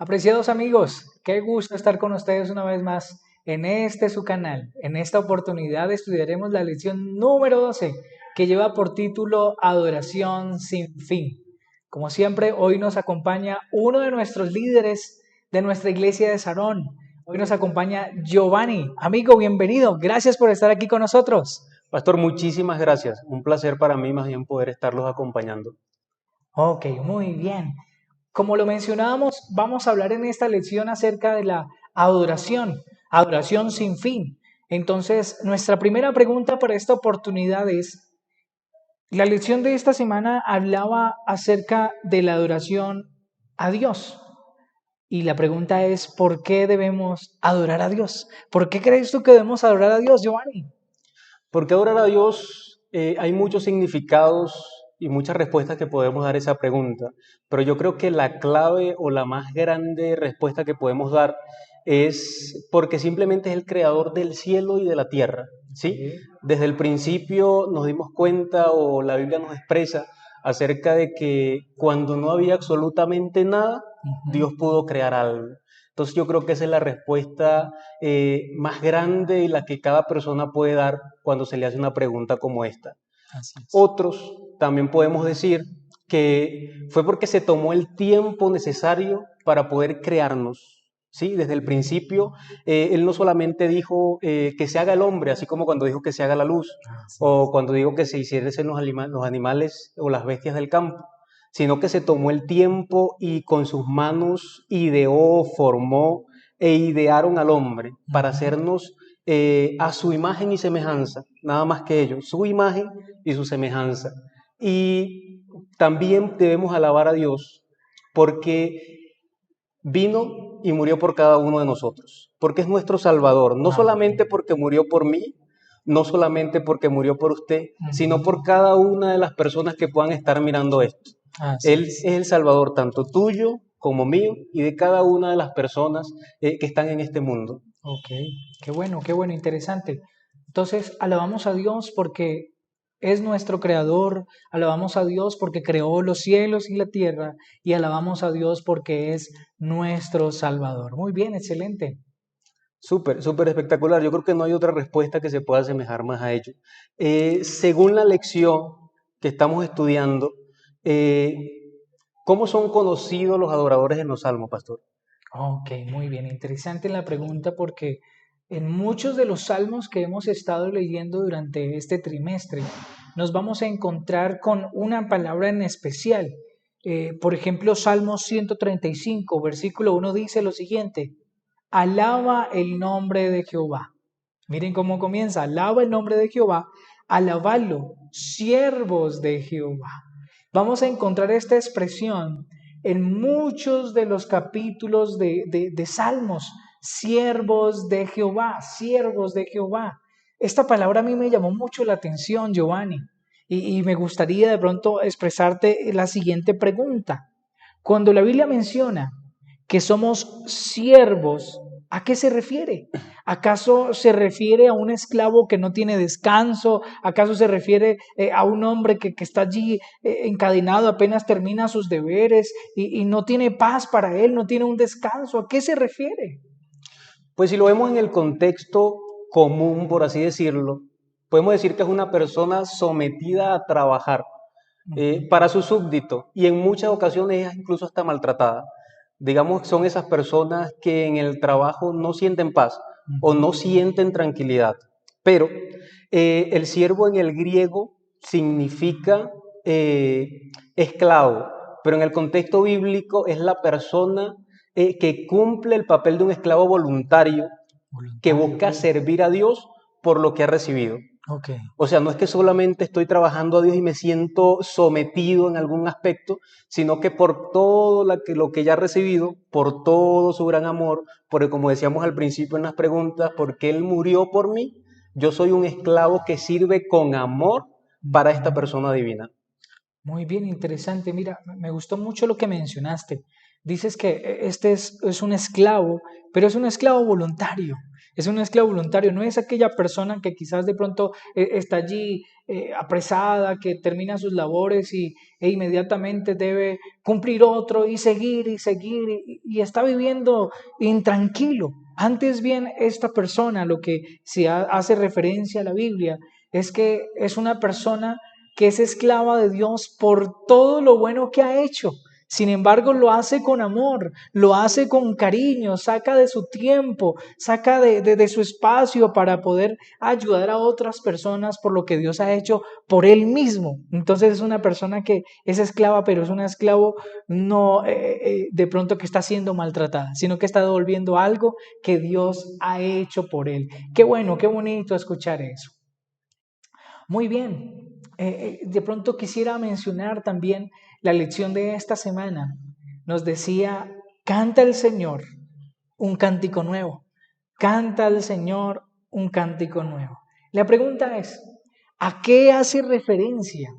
Apreciados amigos, qué gusto estar con ustedes una vez más en este su canal. En esta oportunidad estudiaremos la lección número 12 que lleva por título Adoración sin fin. Como siempre, hoy nos acompaña uno de nuestros líderes de nuestra iglesia de Sarón. Hoy nos acompaña Giovanni. Amigo, bienvenido. Gracias por estar aquí con nosotros. Pastor, muchísimas gracias. Un placer para mí más bien poder estarlos acompañando. Ok, muy bien. Como lo mencionábamos, vamos a hablar en esta lección acerca de la adoración sin fin. Entonces, nuestra primera pregunta para esta oportunidad es, la lección de esta semana hablaba acerca de la adoración a Dios. Y la pregunta es, ¿por qué debemos adorar a Dios? ¿Por qué crees tú que debemos adorar a Dios, Giovanni? Porque adorar a Dios, hay muchos significados y muchas respuestas que podemos dar a esa pregunta, pero yo creo que la clave o la más grande respuesta que podemos dar es porque simplemente es el creador del cielo y de la tierra, ¿sí? Desde el principio nos dimos cuenta o la Biblia nos expresa acerca de que cuando no había absolutamente nada, Dios pudo crear algo. Entonces yo creo que esa es la respuesta más grande y la que cada persona puede dar cuando se le hace una pregunta como esta. Así es. Otros también podemos decir que fue porque se tomó el tiempo necesario para poder crearnos. ¿Sí? Desde el principio, Él no solamente dijo que se haga el hombre, así como cuando dijo que se haga la luz, o cuando dijo que se hiciesen los animales o las bestias del campo, sino que se tomó el tiempo y con sus manos ideó, formó e idearon al hombre para hacernos a su imagen y semejanza, nada más que ello, su imagen y su semejanza. Y también debemos alabar a Dios porque vino y murió por cada uno de nosotros, porque es nuestro Salvador, no solamente porque murió por mí, no solamente porque murió por usted, sino por cada una de las personas que puedan estar mirando esto. Él es el Salvador tanto tuyo como mío y de cada una de las personas que están en este mundo. Ok, qué bueno, interesante. Entonces, alabamos a Dios porque es nuestro creador, alabamos a Dios porque creó los cielos y la tierra y alabamos a Dios porque es nuestro Salvador. Muy bien, excelente. Súper, súper espectacular. Yo creo que no hay otra respuesta que se pueda asemejar más a ello. Según la lección que estamos estudiando, eh, ¿cómo son conocidos los adoradores en los salmos, pastor? Ok, muy bien, interesante la pregunta porque en muchos de los salmos que hemos estado leyendo durante este trimestre nos vamos a encontrar con una palabra en especial. Por ejemplo, Salmo 135, versículo 1 dice lo siguiente, alaba el nombre de Jehová. Miren cómo comienza, alaba el nombre de Jehová, alabadlo, siervos de Jehová. Vamos a encontrar esta expresión en muchos de los capítulos de Salmos, siervos de Jehová, siervos de Jehová. Esta palabra a mí me llamó mucho la atención, Giovanni, y me gustaría de pronto expresarte la siguiente pregunta. Cuando la Biblia menciona que somos siervos, ¿a qué se refiere? ¿Acaso se refiere a un esclavo que no tiene descanso? ¿Acaso se refiere a un hombre que está allí encadenado, apenas termina sus deberes y no tiene paz para él, no tiene un descanso? ¿A qué se refiere? Pues si lo vemos en el contexto común, por así decirlo, podemos decir que es una persona sometida a trabajar para su súbdito y en muchas ocasiones es incluso hasta maltratada. Digamos, son esas personas que en el trabajo no sienten paz o no sienten tranquilidad. Pero el siervo en el griego significa esclavo, pero en el contexto bíblico es la persona que cumple el papel de un esclavo voluntario que busca servir a Dios por lo que ha recibido. Okay. O sea, no es que solamente estoy trabajando a Dios y me siento sometido en algún aspecto, sino que por todo lo que ya he recibido, por todo su gran amor, porque como decíamos al principio en las preguntas, porque Él murió por mí, yo soy un esclavo que sirve con amor para esta persona divina. Muy bien, interesante. Mira, me gustó mucho lo que mencionaste. Dices que este es un esclavo, pero es un esclavo voluntario. Es un esclavo voluntario, no es aquella persona que quizás de pronto está allí apresada, que termina sus labores e inmediatamente debe cumplir otro y seguir y está viviendo intranquilo. Antes bien, esta persona, lo que se hace referencia a la Biblia, es que es una persona que es esclava de Dios por todo lo bueno que ha hecho. Sin embargo, lo hace con amor, lo hace con cariño, saca de su tiempo, saca de su espacio para poder ayudar a otras personas por lo que Dios ha hecho por él mismo. Entonces es una persona que es esclava, pero es un esclavo no de pronto que está siendo maltratada, sino que está devolviendo algo que Dios ha hecho por él. Qué bueno, qué bonito escuchar eso. Muy bien, de pronto quisiera mencionar también la lección de esta semana. Nos decía, canta al Señor un cántico nuevo, canta al Señor un cántico nuevo. La pregunta es, ¿a qué hace referencia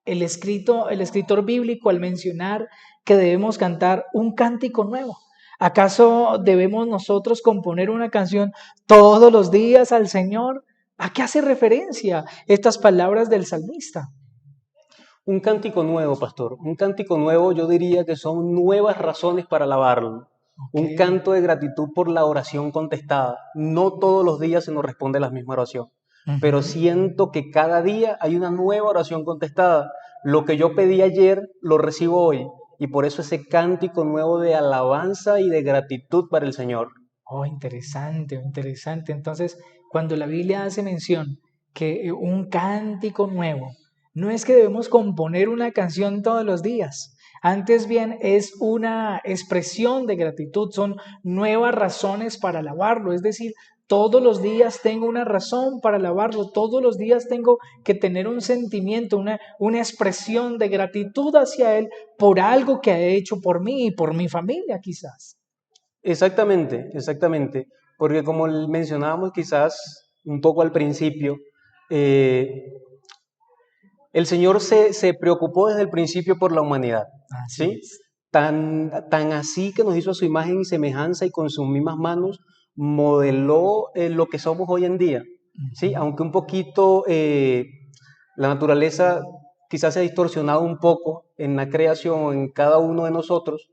el escritor bíblico al mencionar que debemos cantar un cántico nuevo? ¿Acaso debemos nosotros componer una canción todos los días al Señor? ¿A qué hace referencia estas palabras del salmista? Un cántico nuevo, pastor. Un cántico nuevo yo diría que son nuevas razones para alabarlo. Un Okay. canto de gratitud por la oración contestada. No todos los días se nos responde la misma oración, pero Uh-huh. siento que cada día hay una nueva oración contestada. Lo que yo pedí ayer lo recibo hoy y por eso ese cántico nuevo de alabanza y de gratitud para el Señor. Oh, interesante, interesante. Entonces, cuando la Biblia hace mención que un cántico nuevo, no es que debemos componer una canción todos los días. Antes bien es una expresión de gratitud, son nuevas razones para alabarlo. Es decir, todos los días tengo una razón para alabarlo, todos los días tengo que tener un sentimiento, una expresión de gratitud hacia Él por algo que ha hecho por mí y por mi familia quizás. Exactamente, exactamente. Porque como mencionábamos quizás un poco al principio, eh, el Señor se preocupó desde el principio por la humanidad, Así ¿sí? es. Tan así que nos hizo a su imagen y semejanza y con sus mismas manos modeló lo que somos hoy en día, ¿sí? Ujú. Aunque un poquito la naturaleza quizás se ha distorsionado un poco en la creación o en cada uno de nosotros,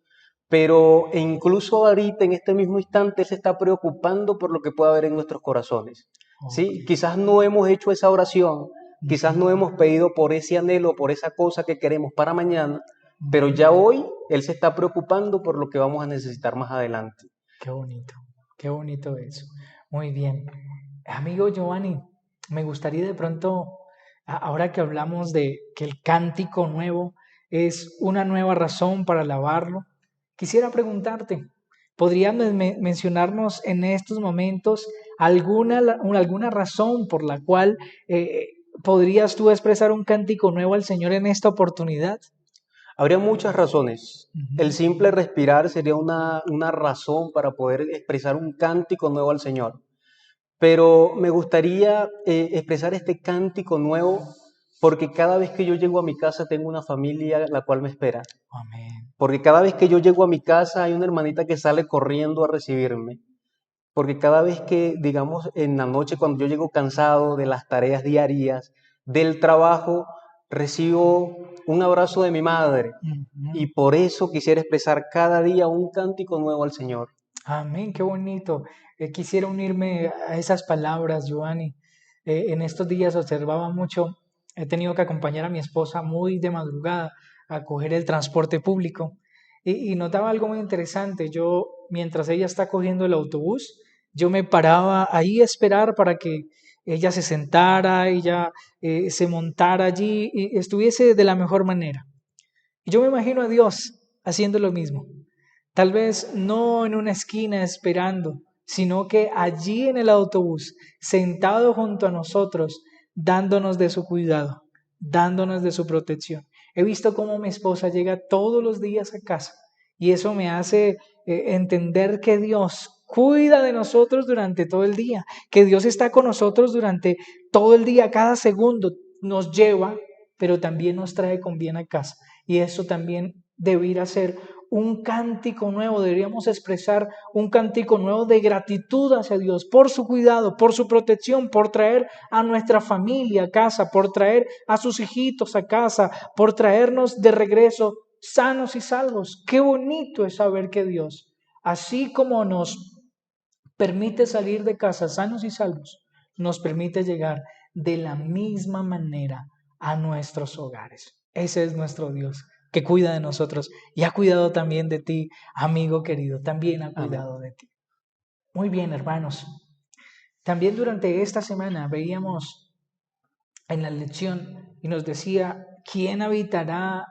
pero incluso ahorita en este mismo instante Él se está preocupando por lo que pueda haber en nuestros corazones, Ok. ¿sí? Quizás no hemos hecho esa oración. Quizás Ujú, no hemos pedido por ese anhelo, por esa cosa que queremos para mañana, pero ujú. ya hoy Él se está preocupando por lo que vamos a necesitar más adelante. Qué bonito eso. Muy bien. Amigo Giovanni, me gustaría de pronto, ahora que hablamos de que el cántico nuevo es una nueva razón para alabarlo, quisiera preguntarte, ¿podrías mencionarnos en estos momentos alguna razón por la cual podrías tú expresar un cántico nuevo al Señor en esta oportunidad? Habría muchas razones. El Ujú. simple respirar sería una razón para poder expresar un cántico nuevo al Señor. Pero me gustaría expresar este cántico nuevo porque cada vez que yo llego a mi casa tengo una familia la cual me espera. Amén. Porque cada vez que yo llego a mi casa hay una hermanita que sale corriendo a recibirme. Porque cada vez que, digamos, en la noche cuando yo llego cansado de las tareas diarias, del trabajo, recibo un abrazo de mi madre. Ujú. Y por eso quisiera expresar cada día un cántico nuevo al Señor. Amén, qué bonito. Quisiera unirme a esas palabras, Giovanni. En estos días observaba mucho, he tenido que acompañar a mi esposa muy de madrugada a coger el transporte público y notaba algo muy interesante. Yo, mientras ella está cogiendo el autobús, yo me paraba ahí a esperar para que ella se sentara, ella se montara allí y estuviese de la mejor manera. Y yo me imagino a Dios haciendo lo mismo. Tal vez no en una esquina esperando, sino que allí en el autobús, sentado junto a nosotros, dándonos de su cuidado, dándonos de su protección. He visto cómo mi esposa llega todos los días a casa y eso me hace entender que Dios cuida de nosotros durante todo el día, que Dios está con nosotros durante todo el día, cada segundo nos lleva, pero también nos trae con bien a casa. Y eso también debiera ser un cántico nuevo, deberíamos expresar un cántico nuevo de gratitud hacia Dios por su cuidado, por su protección, por traer a nuestra familia a casa, por traer a sus hijitos a casa, por traernos de regreso sanos y salvos. Qué bonito es saber que Dios, así como nos permite salir de casa sanos y salvos, nos permite llegar de la misma manera a nuestros hogares. Ese es nuestro Dios, que cuida de nosotros y ha cuidado también de ti, amigo querido, también ha Amén. cuidado de ti. Muy bien, hermanos. También durante esta semana veíamos en la lección y nos decía, ¿quién habitará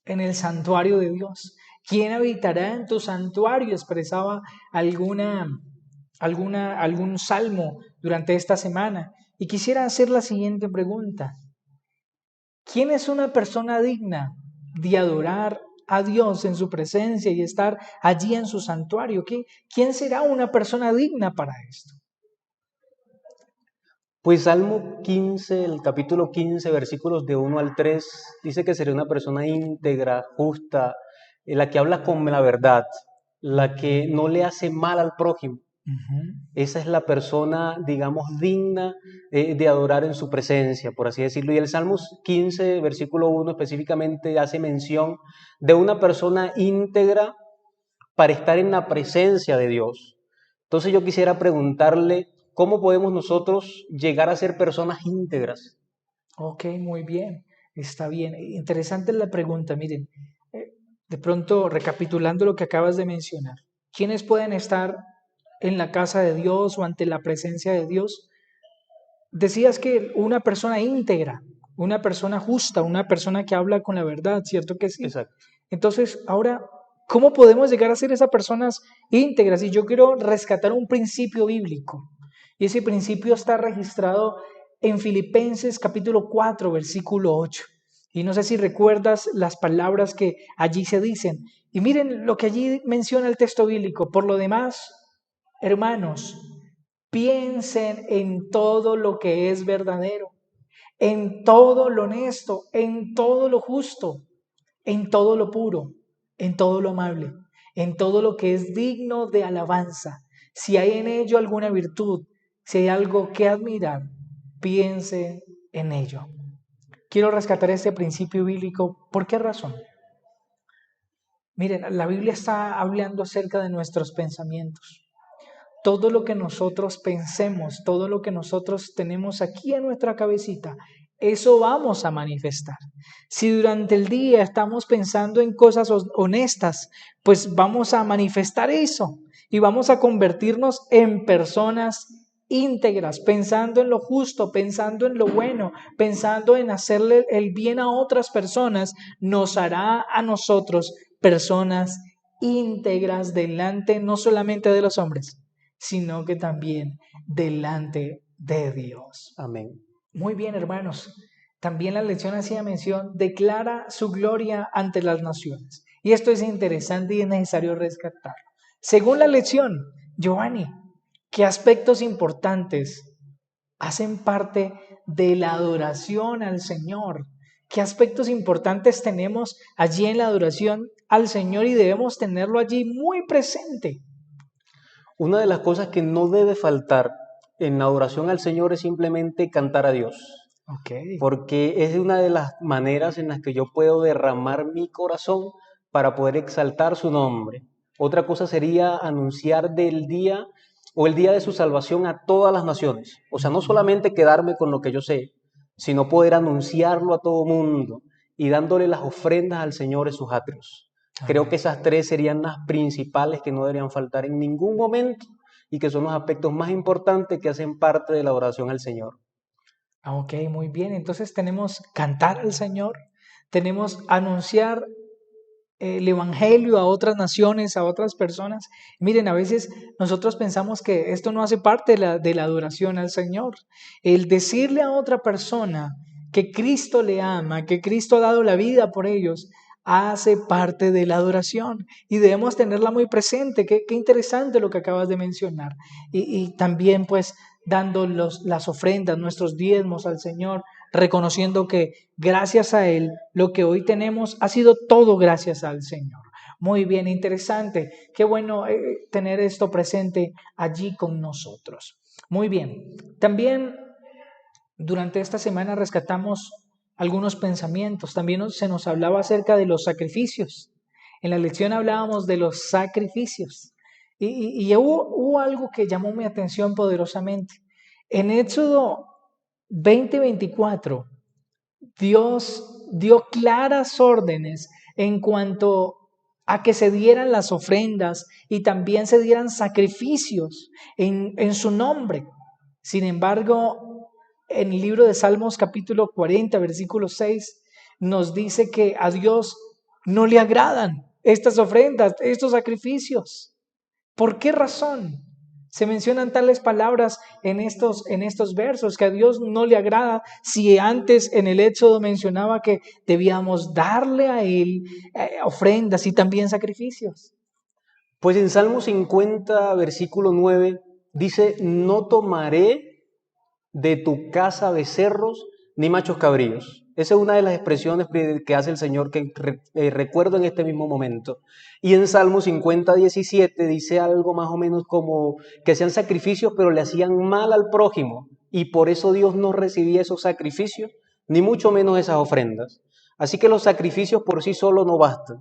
en el santuario de Dios? ¿Quién habitará en tu santuario? Expresaba algún salmo durante esta semana. Y quisiera hacer la siguiente pregunta. ¿Quién es una persona digna de adorar a Dios en su presencia y estar allí en su santuario? ¿Quién será una persona digna para esto? Pues Salmo 15, el capítulo 15, versículos de 1 al 3, dice que sería una persona íntegra, justa, la que habla con la verdad, la que no le hace mal al prójimo. Esa es la persona, digamos, digna de adorar en su presencia, por así decirlo. Y el Salmo 15, versículo 1 específicamente hace mención de una persona íntegra para estar en la presencia de Dios. Entonces yo quisiera preguntarle, ¿cómo podemos nosotros llegar a ser personas íntegras? Ok, muy bien, está bien. Interesante la pregunta, miren, de pronto recapitulando lo que acabas de mencionar, ¿quiénes pueden estar en la casa de Dios o ante la presencia de Dios? Decías que una persona íntegra, una persona justa, una persona que habla con la verdad, ¿cierto que sí? Exacto. Entonces, ahora, ¿cómo podemos llegar a ser esas personas íntegras? Y yo quiero rescatar un principio bíblico. Y ese principio está registrado en Filipenses capítulo 4, versículo 8. Y no sé si recuerdas las palabras que allí se dicen. Y miren lo que allí menciona el texto bíblico. Por lo demás, hermanos, piensen en todo lo que es verdadero, en todo lo honesto, en todo lo justo, en todo lo puro, en todo lo amable, en todo lo que es digno de alabanza. Si hay en ello alguna virtud, si hay algo que admirar, piense en ello. Quiero rescatar este principio bíblico. ¿Por qué razón? Miren, la Biblia está hablando acerca de nuestros pensamientos. Todo lo que nosotros pensemos, todo lo que nosotros tenemos aquí en nuestra cabecita, eso vamos a manifestar. Si durante el día estamos pensando en cosas honestas, pues vamos a manifestar eso y vamos a convertirnos en personas íntegras, pensando en lo justo, pensando en lo bueno, pensando en hacerle el bien a otras personas, nos hará a nosotros personas íntegras delante no solamente de los hombres, sino que también delante de Dios. Amén. Muy bien, hermanos. También la lección hacía mención, declara su gloria ante las naciones. Y esto es interesante y es necesario rescatarlo. Según la lección, Giovanni, ¿qué aspectos importantes hacen parte de la adoración al Señor? ¿Qué aspectos importantes tenemos allí en la adoración al Señor y debemos tenerlo allí muy presente? Una de las cosas que no debe faltar en la adoración al Señor es simplemente cantar a Dios, Ok. porque es una de las maneras en las que yo puedo derramar mi corazón para poder exaltar su nombre. Otra cosa sería anunciar del día o el día de su salvación a todas las naciones. O sea, no solamente quedarme con lo que yo sé, sino poder anunciarlo a todo mundo y dándole las ofrendas al Señor en sus atrios. Creo que esas tres serían las principales que no deberían faltar en ningún momento y que son los aspectos más importantes que hacen parte de la oración al Señor. Ok, muy bien. Entonces tenemos cantar al Señor, tenemos anunciar el Evangelio a otras naciones, a otras personas. Miren, a veces nosotros pensamos que esto no hace parte de la adoración al Señor. El decirle a otra persona que Cristo le ama, que Cristo ha dado la vida por ellos, hace parte de la adoración y debemos tenerla muy presente. Qué interesante lo que acabas de mencionar. Y también pues dando las ofrendas, nuestros diezmos al Señor, reconociendo que gracias a Él lo que hoy tenemos ha sido todo gracias al Señor. Muy bien, interesante. Qué bueno tener esto presente allí con nosotros. Muy bien. También durante esta semana rescatamos algunos pensamientos. También se nos hablaba acerca de los sacrificios. En la lección hablábamos de los sacrificios. Y hubo algo que llamó mi atención poderosamente. En Éxodo 20:24, Dios dio claras órdenes en cuanto a que se dieran las ofrendas y también se dieran sacrificios en su nombre. Sin embargo, en el libro de Salmos capítulo 40, versículo 6, nos dice que a Dios no le agradan estas ofrendas, estos sacrificios. ¿Por qué razón? Se mencionan tales palabras en estos versos, que a Dios no le agrada, si antes en el Éxodo mencionaba que debíamos darle a Él ofrendas y también sacrificios. Pues en Salmo 50, versículo 9, dice, no tomaré de tu casa becerros ni machos cabríos. Esa es una de las expresiones que hace el Señor que recuerdo en este mismo momento. Y en Salmo 50, 17 dice algo más o menos como que sean sacrificios, pero le hacían mal al prójimo. Y por eso Dios no recibía esos sacrificios, ni mucho menos esas ofrendas. Así que los sacrificios por sí solos no bastan.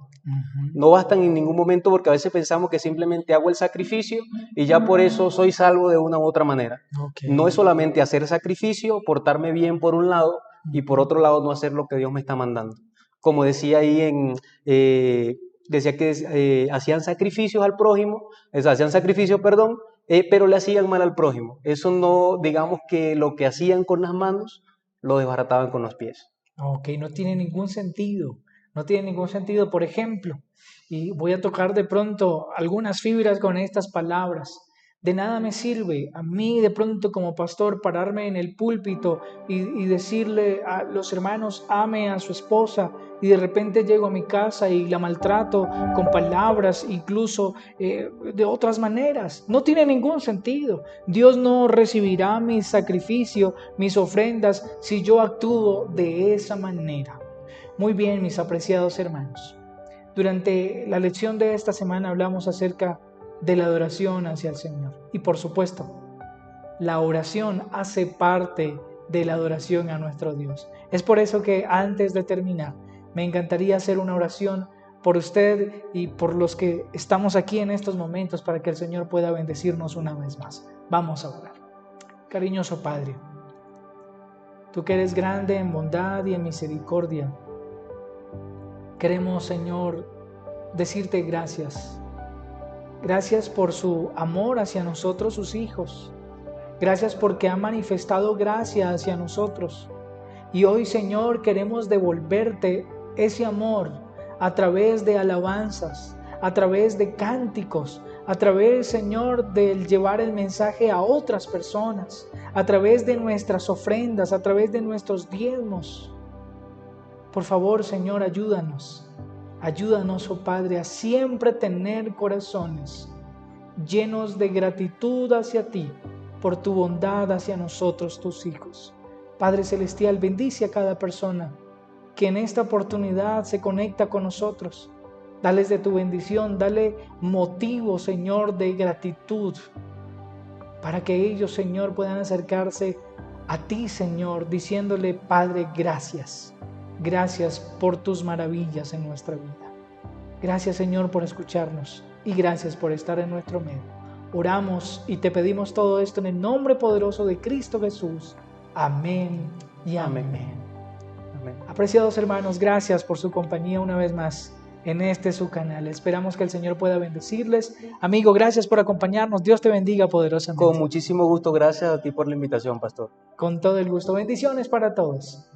No bastan en ningún momento, porque a veces pensamos que simplemente hago el sacrificio y ya por eso soy salvo de una u otra manera. Okay. No es solamente hacer sacrificio, portarme bien por un lado y por otro lado no hacer lo que Dios me está mandando. Como decía ahí, decía que hacían sacrificios al prójimo, pero le hacían mal al prójimo. Eso no, digamos que lo que hacían con las manos, lo desbarataban con los pies. Ok, no tiene ningún sentido. No tiene ningún sentido. Por ejemplo, y voy a tocar de pronto algunas fibras con estas palabras. De nada me sirve a mí de pronto como pastor pararme en el púlpito y decirle a los hermanos ame a su esposa y de repente llego a mi casa y la maltrato con palabras, incluso de otras maneras. No tiene ningún sentido. Dios no recibirá mi sacrificio, mis ofrendas, si yo actúo de esa manera. Muy bien, mis apreciados hermanos. Durante la lección de esta semana hablamos acerca de la adoración hacia el Señor. Y por supuesto, la oración hace parte de la adoración a nuestro Dios. Es por eso que antes de terminar, me encantaría hacer una oración por usted y por los que estamos aquí en estos momentos para que el Señor pueda bendecirnos una vez más. Vamos a orar. Cariñoso Padre, tú que eres grande en bondad y en misericordia, queremos, Señor, decirte gracias. Gracias por su amor hacia nosotros, sus hijos. Gracias porque ha manifestado gracia hacia nosotros. Y hoy, Señor, queremos devolverte ese amor a través de alabanzas, a través de cánticos, a través, Señor, del llevar el mensaje a otras personas, a través de nuestras ofrendas, a través de nuestros diezmos. Por favor, Señor, ayúdanos. Ayúdanos, oh Padre, a siempre tener corazones llenos de gratitud hacia ti por tu bondad hacia nosotros, tus hijos. Padre Celestial, bendice a cada persona que en esta oportunidad se conecta con nosotros. Dales de tu bendición, dale motivo, Señor, de gratitud para que ellos, Señor, puedan acercarse a ti, Señor, diciéndole, Padre, gracias. Gracias por tus maravillas en nuestra vida. Gracias, Señor, por escucharnos y gracias por estar en nuestro medio. Oramos y te pedimos todo esto en el nombre poderoso de Cristo Jesús. Amén y amén. Amén. Apreciados hermanos, gracias por su compañía una vez más en su canal. Esperamos que el Señor pueda bendecirles. Amigo, gracias por acompañarnos. Dios te bendiga poderosamente. Con muchísimo gusto. Gracias a ti por la invitación, pastor. Con todo el gusto. Bendiciones para todos.